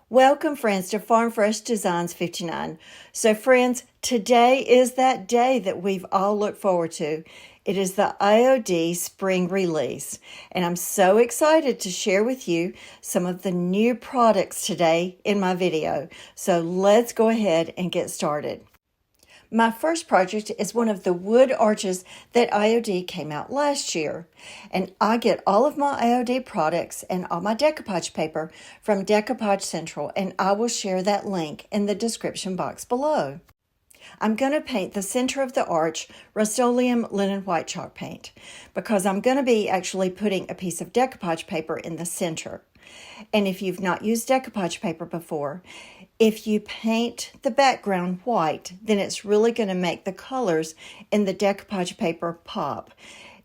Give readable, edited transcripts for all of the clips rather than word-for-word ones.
Welcome, friends, to Farm Fresh Designs 59. So, friends, today is that day that we've all looked forward to. It is the IOD Spring Release, and I'm so excited to share with you some of the new products today in my video. So, let's go ahead and get started. My first project is one of the wood arches that IOD came out last year. And I get all of my IOD products and all my decoupage paper from Decoupage Central, and I will share that link in the description box below. I'm going to paint the center of the arch Rust-Oleum linen white chalk paint because I'm going to be actually putting a piece of decoupage paper in the center. And if you've not used decoupage paper before, if you paint the background white, then it's really going to make the colors in the decoupage paper pop.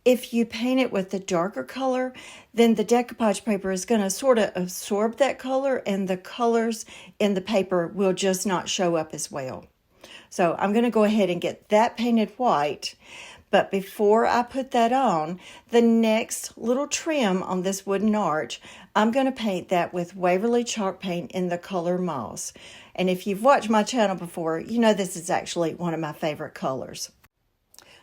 If you paint it with the darker color, then the decoupage paper is going to sort of absorb that color, and the colors in the paper will just not show up as well. So I'm going to go ahead and get that painted white. But before I put that on, the next little trim on this wooden arch, I'm going to paint that with Waverly chalk paint in the color moss. And if you've watched my channel before, you know this is actually one of my favorite colors.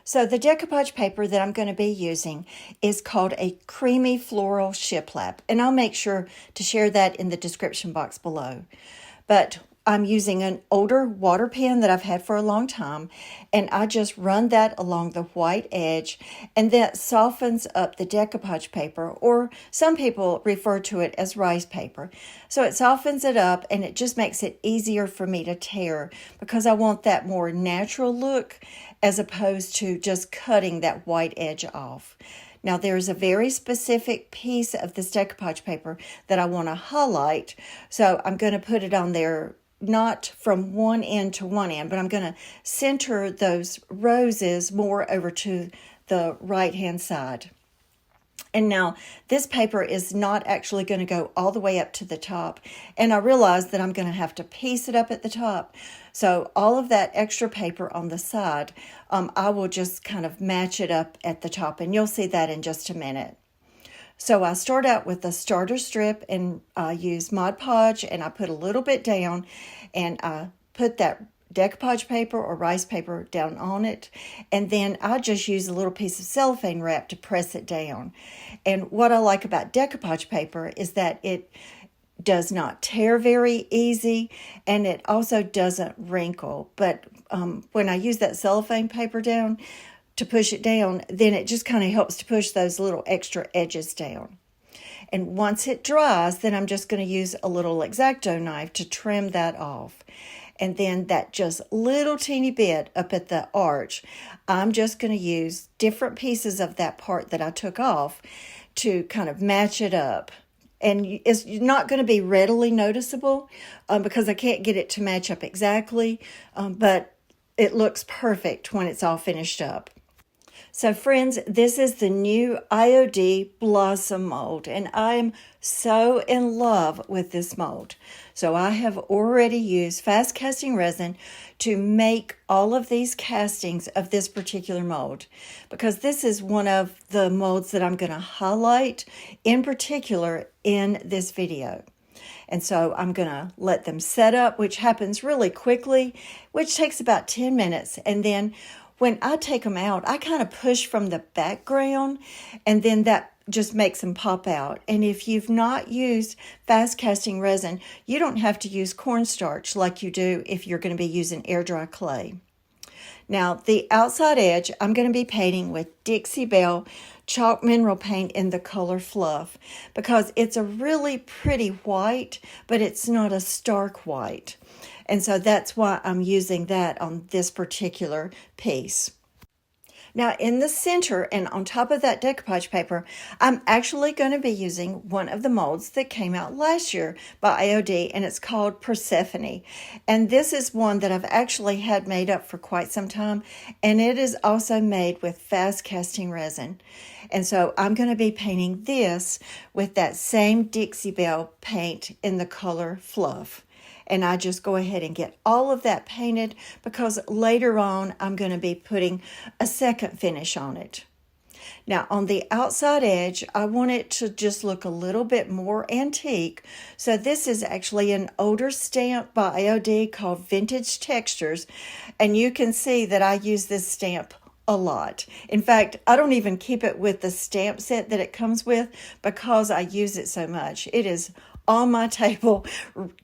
So the decoupage paper that I'm going to be using is called a creamy floral shiplap. And I'll make sure to share that in the description box below. But I'm using an older water pen that I've had for a long time, and I just run that along the white edge, and that softens up the decoupage paper, or some people refer to it as rice paper. So it softens it up, and it just makes it easier for me to tear because I want that more natural look as opposed to just cutting that white edge off. Now, there's a very specific piece of this decoupage paper that I want to highlight, so I'm going to put it on there not from one end to one end, but I'm going to center those roses more over to the right-hand side. And now this paper is not actually going to go all the way up to the top. And I realize that I'm going to have to piece it up at the top. So all of that extra paper on the side, I will just kind of match it up at the top. And you'll see that in just a minute. So I start out with a starter strip and I use Mod Podge, and I put a little bit down, and I put that decoupage paper or rice paper down on it, and then I just use a little piece of cellophane wrap to press it down. And what I like about decoupage paper is that it does not tear very easy, and it also doesn't wrinkle. But when I use that cellophane paper down to push it down, then it just kind of helps to push those little extra edges down. And once it dries, then I'm just going to use a little X-Acto knife to trim that off. And then that just little teeny bit up at the arch, I'm just going to use different pieces of that part that I took off to kind of match it up. And it's not going to be readily noticeable because I can't get it to match up exactly, but it looks perfect when it's all finished up. So friends, this is the new IOD Blossom mold, and I'm so in love with this mold. So I have already used fast casting resin to make all of these castings of this particular mold, because this is one of the molds that I'm going to highlight in particular in this video. And so I'm going to let them set up, which happens really quickly, which takes about 10 minutes. And then when I take them out, I kind of push from the background, and then that just makes them pop out. And if you've not used fast casting resin, you don't have to use cornstarch like you do if you're going to be using air dry clay. Now, the outside edge, I'm going to be painting with Dixie Belle chalk mineral paint in the color Fluff, because it's a really pretty white, but it's not a stark white. And so that's why I'm using that on this particular piece. Now in the center and on top of that decoupage paper, I'm actually going to be using one of the molds that came out last year by IOD, and it's called Persephone. And this is one that I've actually had made up for quite some time, and it is also made with fast casting resin. And so I'm going to be painting this with that same Dixie Belle paint in the color Fluff. And I just go ahead and get all of that painted because later on I'm going to be putting a second finish on it. Now on the outside edge, I want it to just look a little bit more antique. So this is actually an older stamp by IOD called Vintage Textures. And you can see that I use this stamp a lot. In fact, I don't even keep it with the stamp set that it comes with because I use it so much. It is on my table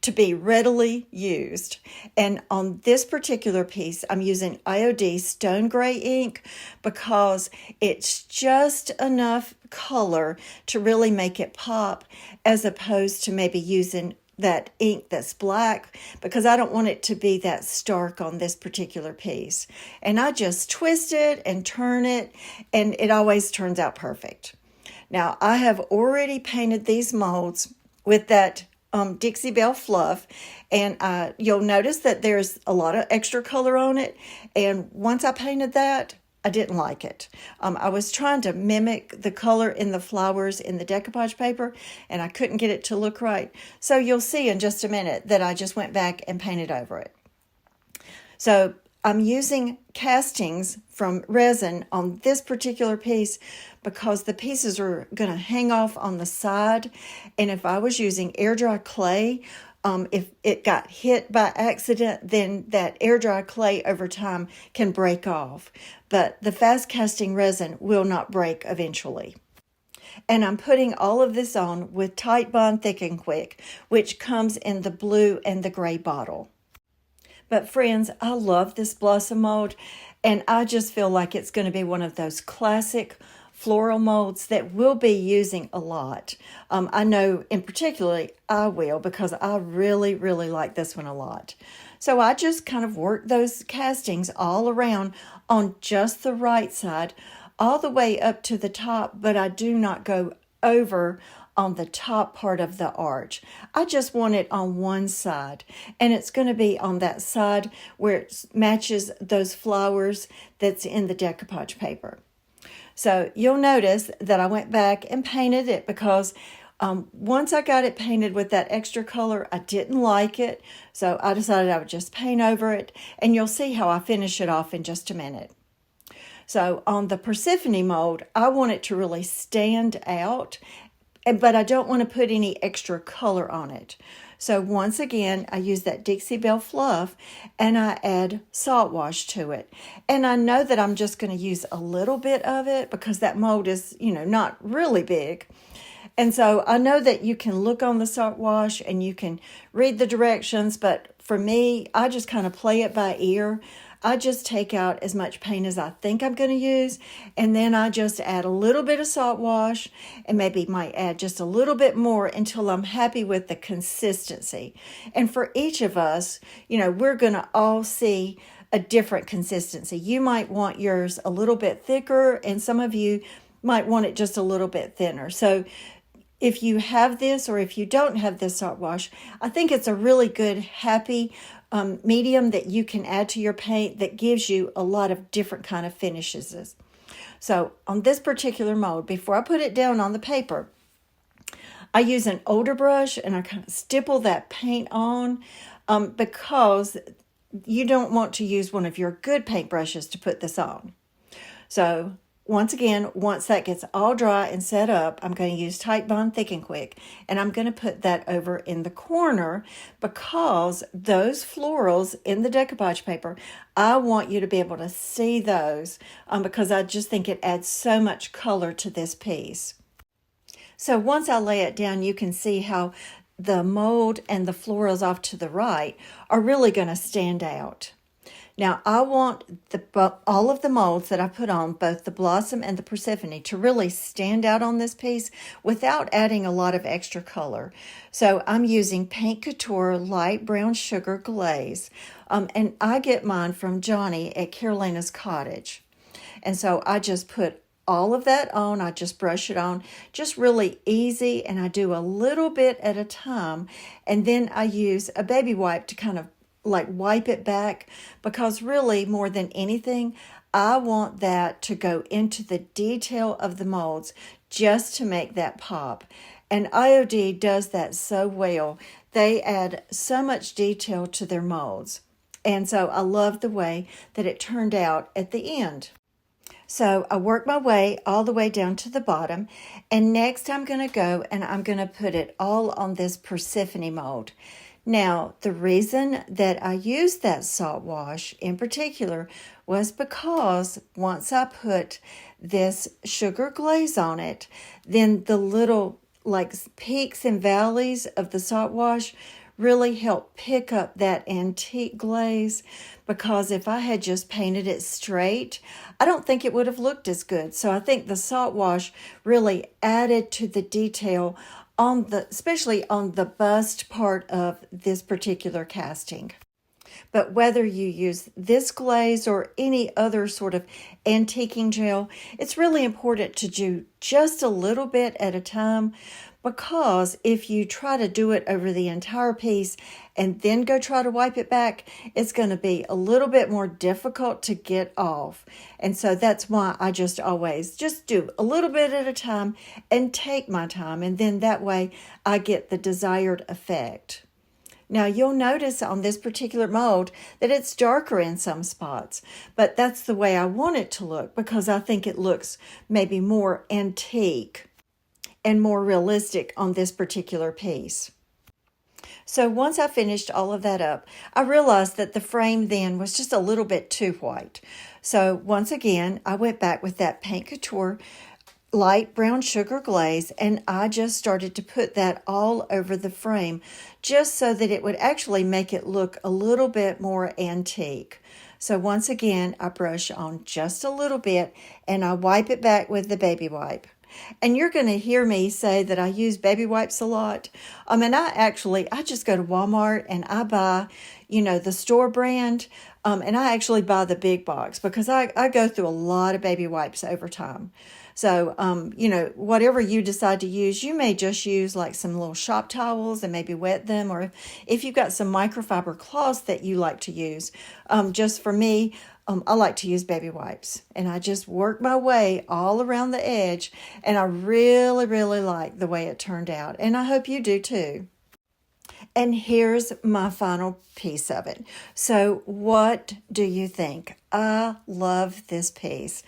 to be readily used. And on this particular piece, I'm using IOD Stone Gray ink because it's just enough color to really make it pop, as opposed to maybe using that ink that's black, because I don't want it to be that stark on this particular piece. And I just twist it and turn it, and it always turns out perfect. Now, I have already painted these molds with that Dixie Belle fluff, and you'll notice that there's a lot of extra color on it. And once I painted that, I didn't like it. I was trying to mimic the color in the flowers in the decoupage paper, and I couldn't get it to look right. So you'll see in just a minute that I just went back and painted over it. So I'm using castings from resin on this particular piece because the pieces are going to hang off on the side. And if I was using air dry clay, if it got hit by accident, then that air dry clay over time can break off. But the fast casting resin will not break eventually. And I'm putting all of this on with Tight Bond Thick and Quick, which comes in the blue and the gray bottle. But friends, I love this blossom mold, and I just feel like it's going to be one of those classic floral molds that we'll be using a lot. I know in particular I will, because I really, really like this one a lot. So I just kind of work those castings all around on just the right side, all the way up to the top, but I do not go over on the top part of the arch. I just want it on one side, and it's going to be on that side where it matches those flowers that's in the decoupage paper. So you'll notice that I went back and painted it because once I got it painted with that extra color, I didn't like it. So I decided I would just paint over it, and you'll see how I finish it off in just a minute. So on the Persephone mold, I want it to really stand out, but I don't want to put any extra color on it. So once again, I use that Dixie Belle fluff, and I add salt wash to it. And I know that I'm just going to use a little bit of it because that mold is, not really big. And so I know that you can look on the salt wash and you can read the directions, but for me, I just kind of play it by ear. I just take out as much paint as I think I'm going to use, and then I just add a little bit of salt wash, and maybe might add just a little bit more until I'm happy with the consistency. And for each of us, we're going to all see a different consistency. You might want yours a little bit thicker, and some of you might want it just a little bit thinner. So if you have this, or if you don't have this salt wash, I think it's a really good, happy medium that you can add to your paint that gives you a lot of different kind of finishes. So on this particular mold, before I put it down on the paper, I use an older brush and I kind of stipple that paint on because you don't want to use one of your good paint brushes to put this on. So once again, once that gets all dry and set up, I'm going to use Tight Bond Thick and Quick, and I'm going to put that over in the corner because those florals in the decoupage paper, I want you to be able to see those because I just think it adds so much color to this piece. So once I lay it down, you can see how the mold and the florals off to the right are really going to stand out. Now, I want all of the molds that I put on, both the Blossom and the Persephone, to really stand out on this piece without adding a lot of extra color. So I'm using Paint Couture Light Brown Sugar Glaze, and I get mine from Johnny at Carolina's Cottage. And so I just put all of that on. I just brush it on, just really easy, and I do a little bit at a time, and then I use a baby wipe to kind of wipe it back, because really more than anything, I want that to go into the detail of the molds just to make that pop. And IOD does that so well. They add so much detail to their molds. And so I love the way that it turned out at the end. So I work my way all the way down to the bottom, and next I'm going to go and I'm going to put it all on this Persephone mold. Now, the reason that I used that salt wash in particular was because once I put this sugar glaze on it, then the little like peaks and valleys of the salt wash really help pick up that antique glaze, because if I had just painted it straight, I don't think it would have looked as good. So I think the salt wash really added to the detail on especially on the bust part of this particular casting. But whether you use this glaze or any other sort of antiquing gel, it's really important to do just a little bit at a time, because if you try to do it over the entire piece and then go try to wipe it back, it's going to be a little bit more difficult to get off. And so that's why I just always just do a little bit at a time and take my time, and then that way I get the desired effect. Now you'll notice on this particular mold that it's darker in some spots, but that's the way I want it to look, because I think it looks maybe more antique and more realistic on this particular piece. So once I finished all of that up, I realized that the frame then was just a little bit too white. So once again, I went back with that Paint Couture light brown sugar glaze, and I just started to put that all over the frame just so that it would actually make it look a little bit more antique. So once again, I brush on just a little bit and I wipe it back with the baby wipe. And you're going to hear me say that I use baby wipes a lot. And I just go to Walmart and I buy, the store brand. And I actually buy the big box, because I go through a lot of baby wipes over time. So, whatever you decide to use, you may just use like some little shop towels and maybe wet them. Or if you've got some microfiber cloths that you like to use, just for me, I like to use baby wipes, and I just work my way all around the edge, and I really, really like the way it turned out, and I hope you do too. And here's my final piece of it. So what do you think? I love this piece.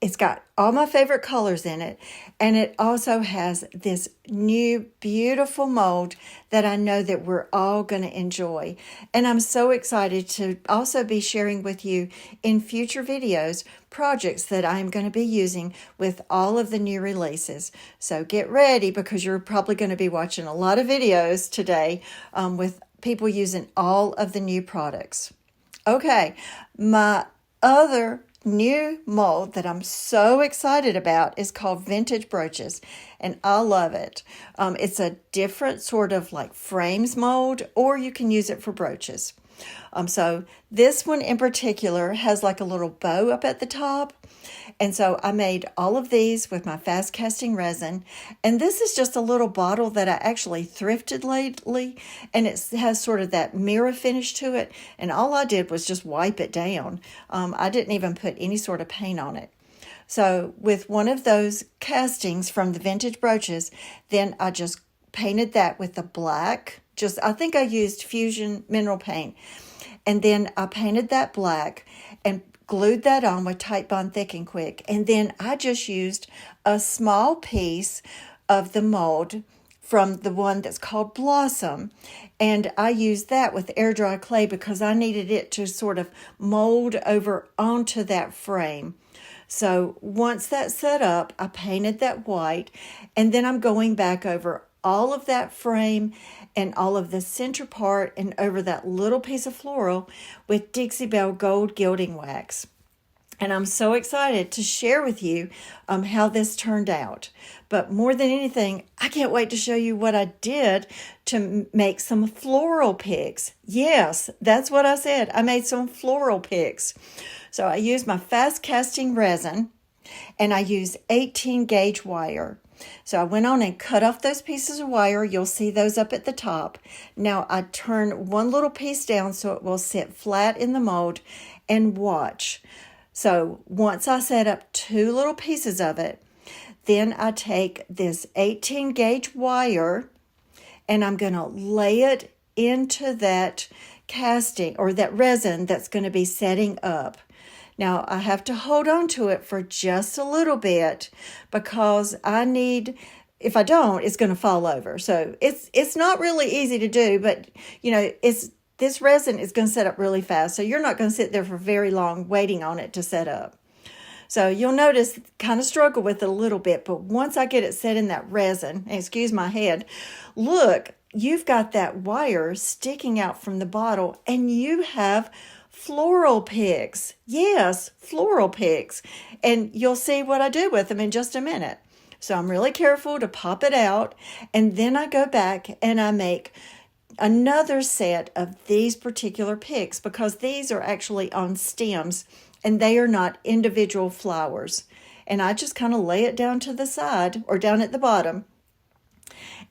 It's got all my favorite colors in it, and it also has this new beautiful mold that I know that we're all going to enjoy. And I'm so excited to also be sharing with you in future videos projects that I'm going to be using with all of the new releases. So get ready, because you're probably going to be watching a lot of videos today with people using all of the new products. Okay, my other new mold that I'm so excited about is called Vintage Brooches, and I love it. It's a different sort of like frames mold, or you can use it for brooches. So this one in particular has like a little bow up at the top. And so I made all of these with my fast casting resin. And this is just a little bottle that I actually thrifted lately. And it has sort of that mirror finish to it. And all I did was just wipe it down. I didn't even put any sort of paint on it. So with one of those castings from the Vintage Brooches, then I just painted that with the black. I think I used Fusion Mineral Paint. And then I painted that black and glued that on with Titebond Thick and Quick. And then I just used a small piece of the mold from the one that's called Blossom. And I used that with air dry clay because I needed it to sort of mold over onto that frame. So once that's set up, I painted that white, and then I'm going back over all of that frame and all of the center part and over that little piece of floral with Dixie Belle Gold Gilding Wax. And I'm so excited to share with you how this turned out. But more than anything, I can't wait to show you what I did to make some floral picks. Yes, that's what I said. I made some floral picks. So I used my fast casting resin, and I used 18 gauge wire. So I went on and cut off those pieces of wire. You'll see those up at the top. Now I turn one little piece down so it will sit flat in the mold, and watch. So once I set up two little pieces of it, then I take this 18 gauge wire and I'm going to lay it into that casting or that resin that's going to be setting up. Now I have to hold on to it for just a little bit because if I don't, it's going to fall over. So it's not really easy to do, but this resin is going to set up really fast. So you're not going to sit there for very long waiting on it to set up. So you'll notice kind of struggle with it a little bit, but once I get it set in that resin, excuse my head, look, you've got that wire sticking out from the bottle and you have floral picks. Yes, floral picks. And you'll see what I do with them in just a minute. So I'm really careful to pop it out, and then I go back and I make another set of these particular picks because these are actually on stems and they are not individual flowers. And I just kind of lay it down to the side or down at the bottom.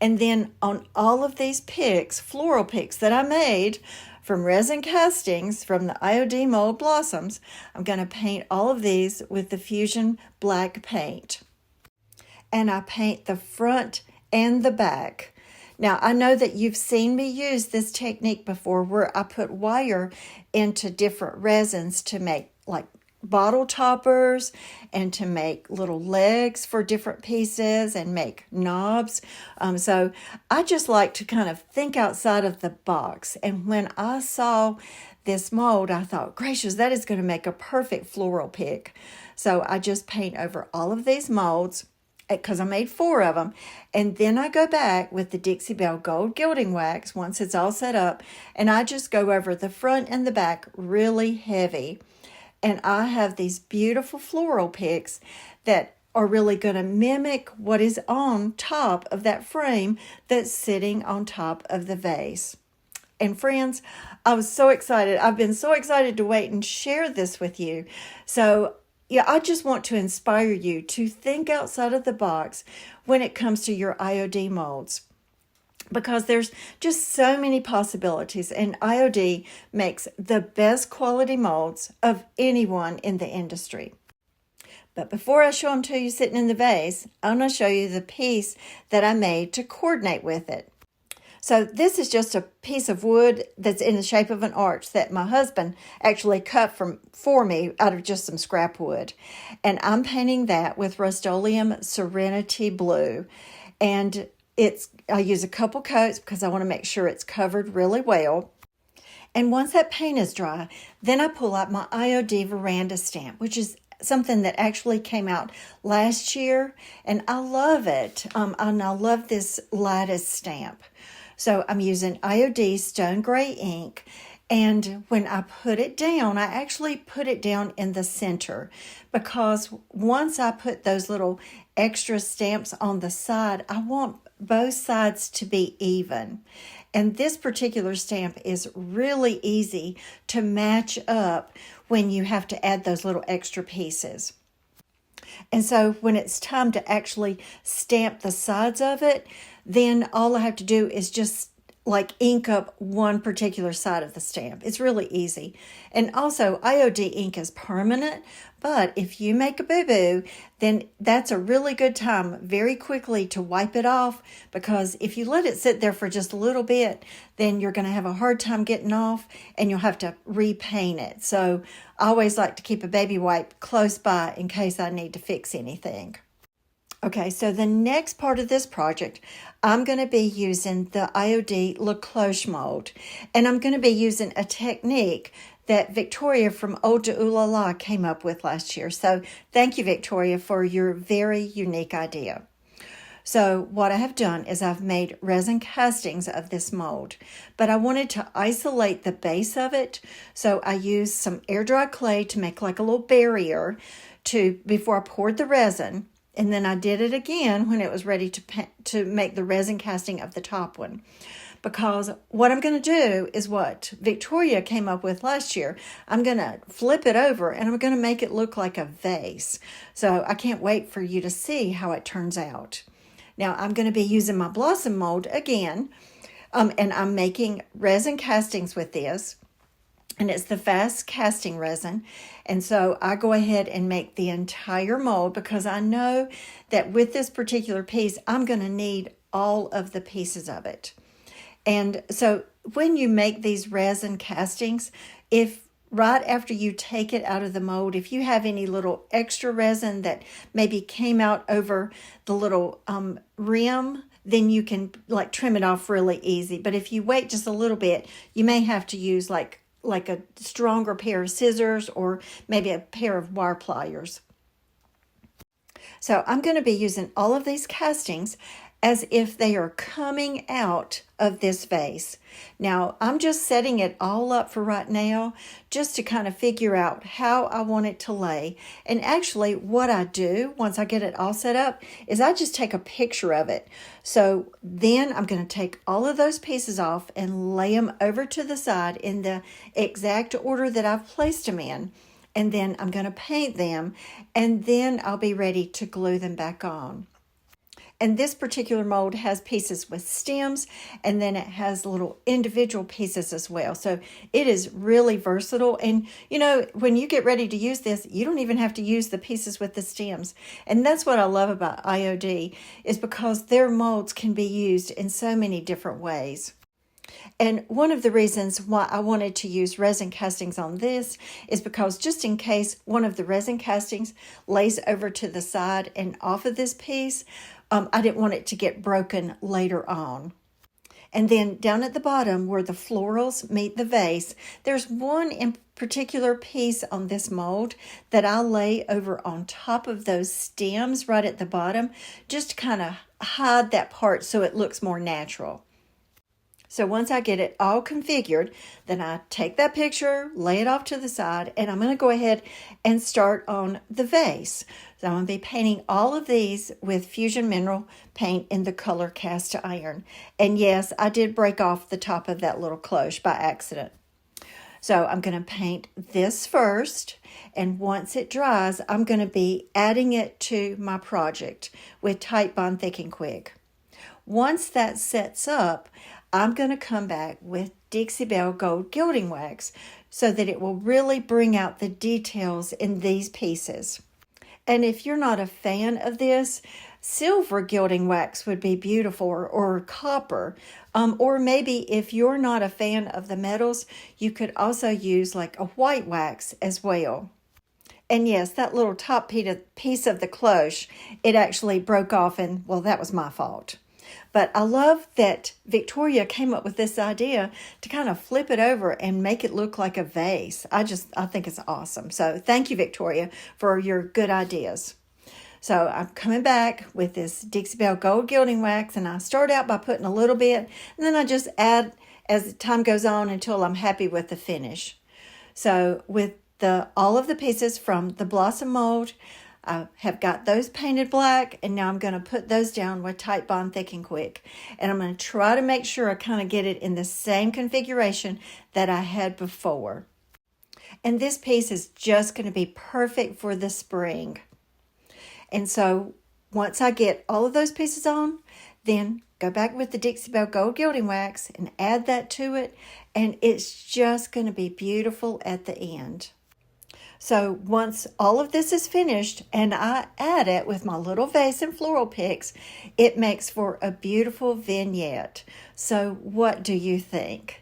And then on all of these picks, floral picks that I made from resin castings from the IOD Mould blossoms, I'm going to paint all of these with the Fusion black paint. And I paint the front and the back. Now, I know that you've seen me use this technique before where I put wire into different resins to make like bottle toppers and to make little legs for different pieces and make knobs. So I just like to kind of think outside of the box. And when I saw this mold, I thought, gracious, that is going to make a perfect floral pick. So I just paint over all of these molds because I made 4 of them. And then I go back with the Dixie Belle Gold Gilding Wax once it's all set up. And I just go over the front and the back really heavy. And I have these beautiful floral picks that are really going to mimic what is on top of that frame that's sitting on top of the vase. And friends, I was so excited. I've been so excited to wait and share this with you. So yeah, I just want to inspire you to think outside of the box when it comes to your IOD molds, because there's just so many possibilities, and IOD makes the best quality molds of anyone in the industry. But before I show them to you sitting in the vase, I'm going to show you the piece that I made to coordinate with it. So this is just a piece of wood that's in the shape of an arch that my husband actually cut for me out of just some scrap wood. And I'm painting that with Rust-Oleum Serenity Blue. And I use a couple coats because I want to make sure it's covered really well. And once that paint is dry, then I pull out my IOD Veranda stamp, which is something that actually came out last year. And I love it. And I love this lattice stamp. So I'm using IOD Stone Gray ink, and when I put it down, I actually put it down in the center because once I put those little extra stamps on the side, I want both sides to be even. And this particular stamp is really easy to match up when you have to add those little extra pieces. And so when it's time to actually stamp the sides of it, then all I have to do is just like ink up one particular side of the stamp. It's really easy. And also IOD ink is permanent, but if you make a boo-boo, then that's a really good time very quickly to wipe it off, because if you let it sit there for just a little bit, then you're going to have a hard time getting off and you'll have to repaint it. So I always like to keep a baby wipe close by in case I need to fix anything. Okay, so the next part of this project, I'm going to be using the IOD La Cloche mold, and I'm going to be using a technique that Victoria from Ode to Ooh La La came up with last year. So thank you, Victoria, for your very unique idea. So what I have done is I've made resin castings of this mold, but I wanted to isolate the base of it. So I used some air dry clay to make like a little barrier before I poured the resin. And then I did it again when it was ready to make the resin casting of the top one. Because what I'm going to do is what Victoria came up with last year. I'm going to flip it over and I'm going to make it look like a vase. So I can't wait for you to see how it turns out. Now I'm going to be using my blossom mold again. And I'm making resin castings with this. And it's the fast casting resin. And so I go ahead and make the entire mold because I know that with this particular piece, I'm going to need all of the pieces of it. And so when you make these resin castings, if right after you take it out of the mold, if you have any little extra resin that maybe came out over the little rim, then you can like trim it off really easy. But if you wait just a little bit, you may have to use like a stronger pair of scissors or maybe a pair of wire pliers. So I'm going to be using all of these castings as if they are coming out of this vase. Now, I'm just setting it all up for right now just to kind of figure out how I want it to lay. And actually, what I do once I get it all set up is I just take a picture of it. So then I'm going to take all of those pieces off and lay them over to the side in the exact order that I've placed them in. And then I'm going to paint them, and then I'll be ready to glue them back on. And this particular mold has pieces with stems, and then it has little individual pieces as well. So it is really versatile. And, you know, when you get ready to use this, you don't even have to use the pieces with the stems. And that's what I love about IOD, is because their molds can be used in so many different ways. And one of the reasons why I wanted to use resin castings on this is because just in case one of the resin castings lays over to the side and off of this piece, I didn't want it to get broken later on. And then down at the bottom where the florals meet the vase, there's one in particular piece on this mold that I lay over on top of those stems right at the bottom, just to kind of hide that part so it looks more natural. So once I get it all configured, then I take that picture, lay it off to the side, and I'm going to go ahead and start on the vase. So I'm going to be painting all of these with Fusion Mineral paint in the color Cast Iron. And yes, I did break off the top of that little cloche by accident. So I'm going to paint this first, and once it dries, I'm going to be adding it to my project with Titebond Thick and Quick. Once that sets up, I'm going to come back with Dixie Belle Gold Gilding Wax so that it will really bring out the details in these pieces. And if you're not a fan of this, silver gilding wax would be beautiful, or copper. Or maybe if you're not a fan of the metals, you could also use like a white wax as well. And yes, that little top piece of the cloche, it actually broke off, and well, that was my fault. But I love that Victoria came up with this idea to kind of flip it over and make it look like a vase. I think it's awesome. So thank you, Victoria, for your good ideas. So I'm coming back with this Dixie Belle Gold Gilding Wax, and I start out by putting a little bit, and then I just add as time goes on until I'm happy with the finish. So with all of the pieces from the Blossom mold, I have got those painted black, and now I'm going to put those down with Titebond Thick and Quick. And I'm going to try to make sure I kind of get it in the same configuration that I had before. And this piece is just going to be perfect for the spring. And so once I get all of those pieces on, then go back with the Dixie Belle Gold Gilding Wax and add that to it. And it's just going to be beautiful at the end. So once all of this is finished and I add it with my little vase and floral picks, it makes for a beautiful vignette. So what do you think?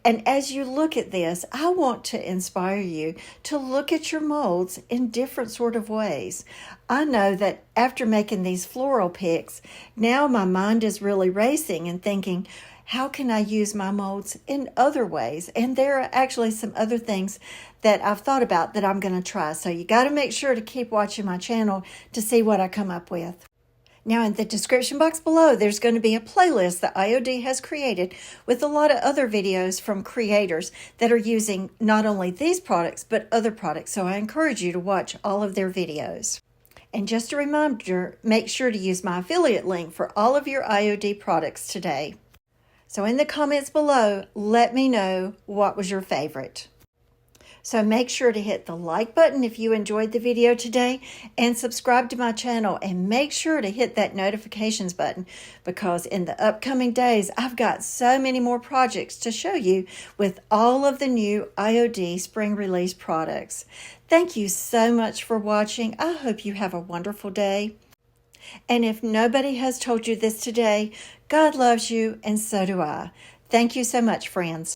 And as you look at this, I want to inspire you to look at your molds in different sort of ways. I know that after making these floral picks, now my mind is really racing and thinking, how can I use my molds in other ways? And there are actually some other things that I've thought about that I'm going to try. So you got to make sure to keep watching my channel to see what I come up with. Now in the description box below, there's going to be a playlist that IOD has created with a lot of other videos from creators that are using not only these products, but other products. So I encourage you to watch all of their videos. And just a reminder, make sure to use my affiliate link for all of your IOD products today. So in the comments below, let me know what was your favorite. So make sure to hit the like button if you enjoyed the video today, and subscribe to my channel, and make sure to hit that notifications button, because in the upcoming days, I've got so many more projects to show you with all of the new IOD Spring Release products. Thank you so much for watching. I hope you have a wonderful day. And if nobody has told you this today, God loves you, and so do I. Thank you so much, friends.